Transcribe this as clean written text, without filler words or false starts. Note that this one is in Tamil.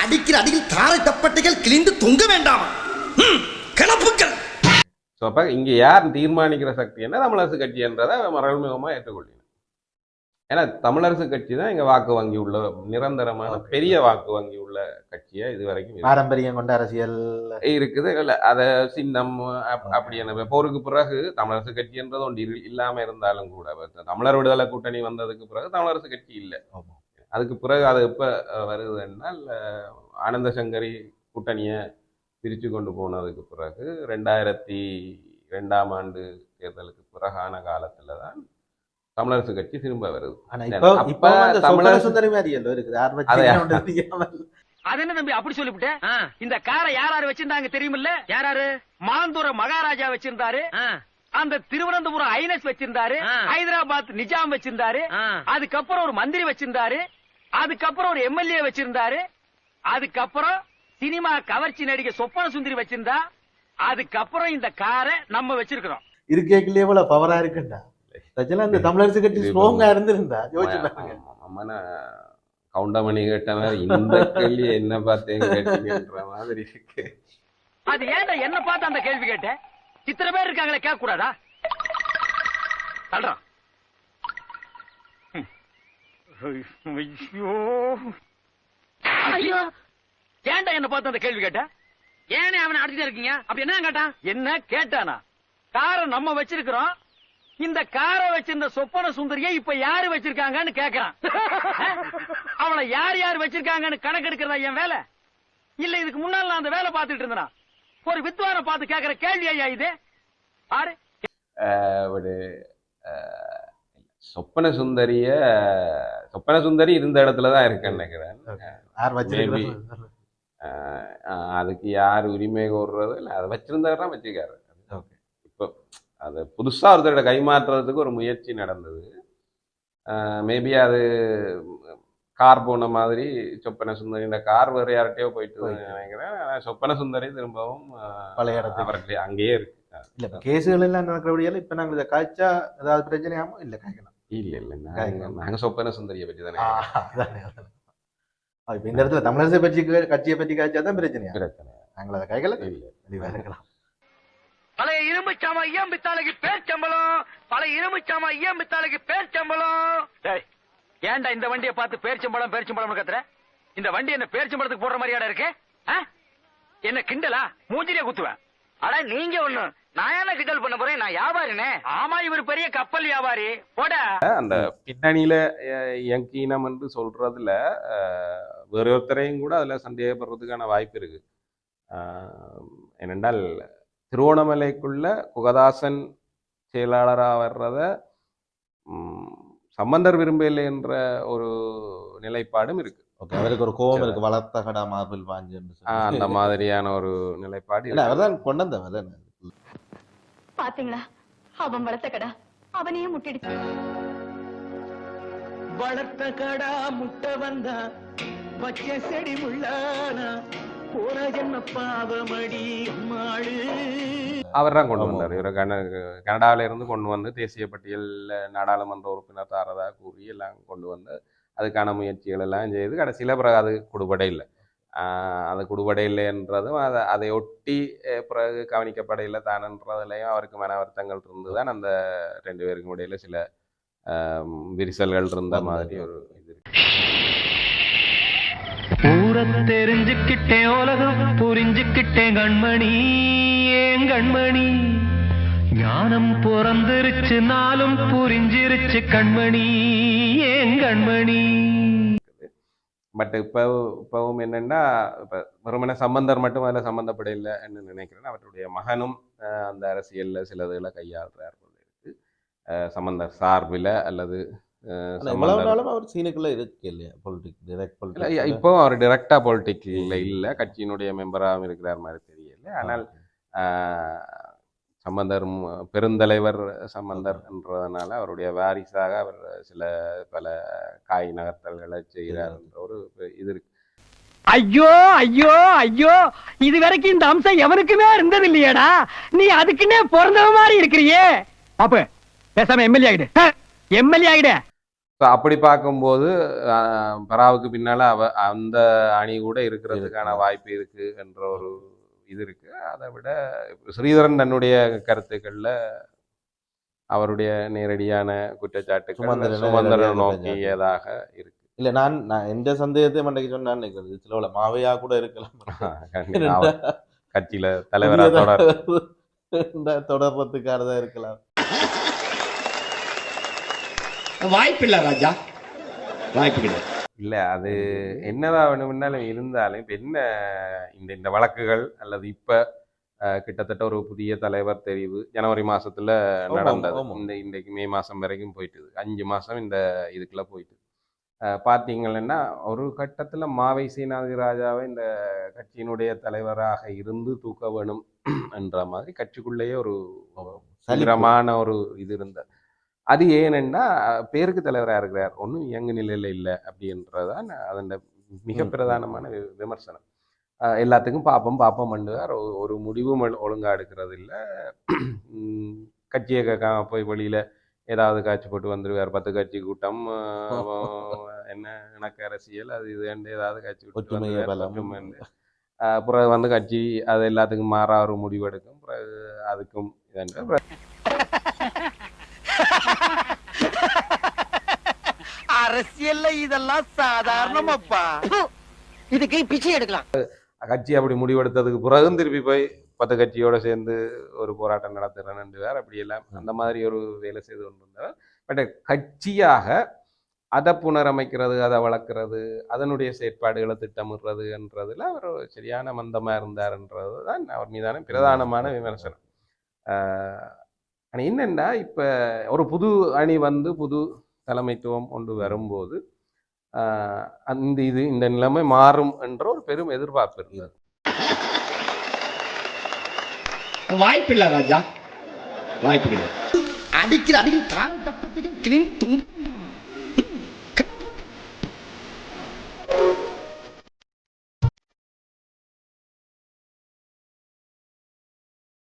அடிக்கிற அடியில் தாரை தப்பட்டைகள் கிழிந்து தொங்க வேண்டாம் கிளப்புக்கள். அப்ப இங்க யார் தீர்மானிக்கிற சக்தி என்ன தமிழரசு கட்சி என்றதை மறைமுகமா ஏற்றுக்கொள்ளணும். ஏன்னா தமிழரசு கட்சி தான் இங்க வாக்கு வங்கி உள்ள நிரந்தரமான பெரிய வாக்கு வங்கி உள்ள கட்சியா இது வரைக்கும் பாரம்பரியம் கொண்ட அரசியல் இருக்குது. இல்ல அத சின்னம் அப்படியான போருக்கு பிறகு தமிழரசு கட்சி என்றது ஒன்று இல்லாம இருந்தாலும் கூட தமிழர் விடுதலை கூட்டணி வந்ததுக்கு பிறகு தமிழரசு கட்சி இல்லை. அதுக்கு பிறகு அது எப்ப வருதுன்னா ஆனந்த சங்கரி கூட்டணிய பிரிச்சு கொண்டு போனதுக்கு பிறகு 2002ஆம் ஆண்டு தேர்தலுக்கு பிறகான காலத்துலதான் தமிழரசு கட்சி திரும்ப வருது. அது என்ன தம்பி அப்படி சொல்லிவிட்டேன். இந்த காரை யாராரு வச்சிருந்தாங்க தெரியுமில்ல? யாராரு? மாந்தூர மகாராஜா வச்சிருந்தாரு, அந்த திருவனந்தபுரம் ஐனஸ் வச்சிருந்தாரு, ஹைதராபாத் நிஜாம் வச்சிருந்தாரு, அதுக்கப்புறம் ஒரு மந்திரி வச்சிருந்தாரு, அதுக்கப்புறம் ஒரு எம்எல்ஏ வச்சிருந்தாரு, அதுக்கப்புறம் சினிமா கவர்ச்சி நடிகை சொப்பன சுந்தரி வச்சிருந்தா, அதுக்கப்புறம் இந்த காரை நம்ம வச்சிருக்கிறோம். இருக்கேக்குள்ளே எவ்வளவு பவரா இருக்குண்டா. இந்த தமிழரசு கட்சி ஸ்ட்ராங்கா இருந்திருந்தா கவுண்டமணி கேட்டவர் இந்த கேள்வி என்ன பார்த்தேன்ற மாதிரி இருக்கு. அது ஏன்டா என்ன பார்த்து அந்த கேள்வி கேட்ட? இத்தனை பேர் இருக்காங்களே கேட்க கூடாதா? சொல்றான். ஐயோ ஏன்டா என்ன பார்த்து அந்த கேள்வி கேட்ட? ஏனே அவனை அடிச்சுட்டே இருக்கீங்க? அப்படி என்ன கேட்டான்? என்ன கேட்டானா? காரை நம்ம வச்சிருக்கிறோம், இந்த காரை வச்சிருந்த சொப்பன சுந்தரியை இப்ப யாரு வச்சிருக்காங்கன்னு கேக்குறான். அவளை யார் யார் வச்சிருக்காங்கன்னு கணக்கெடுக்கிறதா என் வேலை? இல்ல இதுக்கு முன்னால் நான் அந்த வேலை பார்த்துட்டு இருந்தேனா? ஒரு வித்வானை பார்த்து கேக்குற கேள்வி ஐயா இது. ஆறு சொப்பன சுந்தரி இருந்த இடத்துலதான் இருக்குன்னு நினைக்கிறேன். அதுக்கு யார் உரிமை கோர்றது இல்லை, அதை வச்சிருந்தவர்தான் வச்சுக்காரு. இப்போ அதை புதுசா ஒருத்தரோட கைமாற்றுறதுக்கு ஒரு முயற்சி நடந்தது. மேபி அது கார் போன மாதிரி சொப்பன சுந்தரி இந்த கார் வேறு யார்கிட்டயோ போயிட்டு நினைக்கிறேன். சொப்பன சுந்தரி திரும்பவும் பழைய இடத்துல அவருக்கு அங்கேயே இருக்கு. இல்ல கேசுகள் எல்லாம் நடக்கிறபடியால இப்ப நாங்க இதை காய்ச்சா ஏதாவது பிரச்சனையாமோ இல்ல காய்க்கலாம். இல்ல நாங்க சொப்பன சுந்தரியை பற்றி தானே. இப்ப இந்த இடத்துல தமிழரசு கட்சியை பற்றி காய்ச்சாதான் பிரச்சனையா? நாங்கள் அதை காய்க்கல இருக்கலாம். பழைய இரும்பு சாமா ஐயம் பித்தாளைக்கு பேர் சம்பளம், பழைய இரும்பு சாமா ஐயம் பித்தாளைக்கு பேர் சம்பளம். ஏன்டா இந்த வண்டியை பார்த்து பேர் சம்பளம் கத்துற? இந்த வண்டி என்ன பேர் சம்பளத்துக்கு போடுற மாதிரியாடா இருக்கு? என்ன கிண்டலா? மூஞ்சிரியா குத்துவேன். அட நீங்க ஒண்ணு, நான் என்ன கிண்டல் பண்ண போறேன்? நான் வியாபாரினே. ஆமா இவர் பெரிய கப்பல் வியாபாரி. போட அந்த பின்னணியில யங்கீனம் என்று சொல்றதுல வேற ஒருத்தரையும் கூட அதுல சந்தேகப்படுறதுக்கான வாய்ப்பு இருக்கு. ஏனென்றால் திருவோணமலைக்குள்ள குகதாசன் செயலாளராக வர்றத சம்பந்தர் விரும்பலை என்ற ஒரு நிலைப்பாடும் இருக்கு. அவருக்கு ஒரு கோபம் இருக்கு, வளர்த்த கடா மார்பில் வாங்கி அந்த மாதிரியான ஒரு நிலைப்பாடு. அவர்தான் கொண்டு வந்தவன். பாத்தீங்களா, அவன் வளர்த்த கடா அவனையே முட்டிடுச்சு. வளர்த்த கடா முட்டை வந்தா பச்சை செடி முள்ளானா போன ஜென்ம பாவமடி அம்மாளு. அவர் தான் கொண்டு வந்தார். இவர் கனடாவில இருந்து கொண்டு வந்து தேசிய பட்டியலில் நாடாளுமன்ற உறுப்பினர் தாரதா கூறி எல்லாம் கொண்டு வந்து அதுக்கான முயற்சிகள் எல்லாம் செய்து கடைசியில் பிறகு அது குடுபடை இல்லை. அது குடுபடை இல்லைன்றதும் அதை ஒட்டி பிறகு கவனிக்கப்படையில் தானன்றதுலையும் அவருக்கு மன வருத்தங்கள் இருந்து தான் அந்த ரெண்டு பேருக்கும் இடையில சில விரிசல்கள் இருந்த மாதிரி ஒரு இது இருக்கு. ஊரை தெரிஞ்சுக்கிட்டேன், உலகம் புரிஞ்சுக்கிட்டேன் கண்மணி, ஏன் கண்மணி ஞானம் பிறந்திருச்சு, நாளும் புரிஞ்சிருச்சு கண்மணி, ஏன் கண்மணி. பட் இப்பவும் என்னன்னா இப்போ வெறுமனே சம்பந்தர் மட்டும் அதில் சம்மந்தப்படையில்லை என்று நினைக்கிறேன். அவருடைய மகனும் அந்த அரசியலில் சிலதுகளை கையாளுறார் போல இருக்கு. சம்பந்தர் சார்பில் அல்லது இப்போ அவர் டிரெக்டா பொலிட்டிக்ல இல்ல, கட்சியினுடைய மெம்பராகவும் இருக்கிறார் மாதிரி தெரியல. ஆனால் சம்பந்தர் பெருந்தலைவர் சம்பந்தர் என்றதுனால அவருடைய வாரிசாக அவர் சில பல காய் நகர்த்தல்களை செய்கிறார் என்ற ஒரு இது இருக்கு. ஐயோ ஐயோ ஐயோ, இது வரைக்கும் இந்த அம்சம் எவனுக்குமே இருந்தது இல்லையாடா. நீ அதுக்குன்னே பிறந்தவ மாதிரி இருக்கிறியே. அப்ப பேசாம எம்எல்ஏ ஆகிடு. ஸோ அப்படி பார்க்கும்போது பராவுக்கு பின்னால அந்த அணி கூட இருக்கிறதுக்கான வாய்ப்பு இருக்கு என்ற ஒரு இது இருக்கு. அதை விட ஸ்ரீதரன் தன்னுடைய கருத்துக்கள்ல அவருடைய நேரடியான குற்றச்சாட்டுகள் சுமந்திரனை நோக்கியதாக இருக்கு. இல்ல நான் எந்த சந்தேகத்தை மண்டைக்கு சொன்னான்னு நினைக்கிறது சில மாவையா கூட இருக்கலாம், கட்சியில தலைவராக தொடர்றதுக்கானதான் இருக்கலாம். வாய்ப்பில்லை ராஜா, வாய்ப்பு கிடையாது. இல்ல அது என்னதான் வேணும்னாலும் இருந்தாலும் இப்ப என்ன இந்த வழக்குகள் அல்லது இப்ப கிட்டத்தட்ட ஒரு புதிய தலைவர் தெரிவு ஜனவரி மாசத்துல நடந்தது. இன்றைக்கு மே மாசம் வரைக்கும் போயிட்டு 5 மாசம் இந்த இதுக்குள்ள போயிட்டு பார்த்தீங்கன்னா ஒரு கட்டத்துல மாவை சீனாதி ராஜாவை இந்த கட்சியினுடைய தலைவராக இருந்து தூக்க வேணும் என்ற மாதிரி கட்சிக்குள்ளேயே ஒரு சலிரமான ஒரு இது இருந்தது. அது ஏனென்னா பேருக்கு தலைவராக இருக்கிறார், ஒன்றும் இயங்கு நிலையில இல்லை அப்படின்றதான் அதன் மிக பிரதானமான விமர்சனம். எல்லாத்துக்கும் பாப்பம் பண்ணுவார், ஒரு முடிவும் ஒழுங்கா எடுக்கிறது இல்லை. கட்சியை போய் வெளியில ஏதாவது காட்சி போட்டு வந்துடுவார், 10 கட்சி கூட்டம் என்ன இணக்க அரசியல் அது இது ஏதாவது காட்சி போட்டு பிறகு வந்து கட்சி அது எல்லாத்துக்கும் மாறா ஒரு முடிவு எடுக்கும். பிறகு அதுக்கும் அரசியல்ல இதெல்லாம் சாதாரணமாப்பா, இதுக்கு பிச்சை எடுக்கலாம். கட்சி அப்படி முடிவெடுத்ததுக்கு பிறகும் திருப்பி போய் 10 கட்சியோட சேர்ந்து ஒரு போராட்டம் நடத்துறேன்னு வேற அப்படியெல்லாம் அந்த மாதிரி ஒரு வேலை செய்து கொண்டிருந்தவர். பட் கட்சியாக அதை புனரமைக்கிறது, அதை வளர்க்கிறது, அதனுடைய செயற்பாடுகளை திட்டமிடுறதுன்றதுல அவர் சரியான மந்தமா இருந்தார்ன்றது தான் அவர் மீதான பிரதானமான விமர்சனம். ஆனால் என்னென்னா இப்போ ஒரு புது அணி வந்து புது தலைமைத்துவம் கொண்டு வரும்போது இந்த நிலைமை மாறும் என்ற ஒரு பெரும் எதிர்பார்ப்பு இருந்தது. வாய்ப்பில்லை ராஜா, வாய்ப்பு கிடையாது. அடிக்கிற அடியில்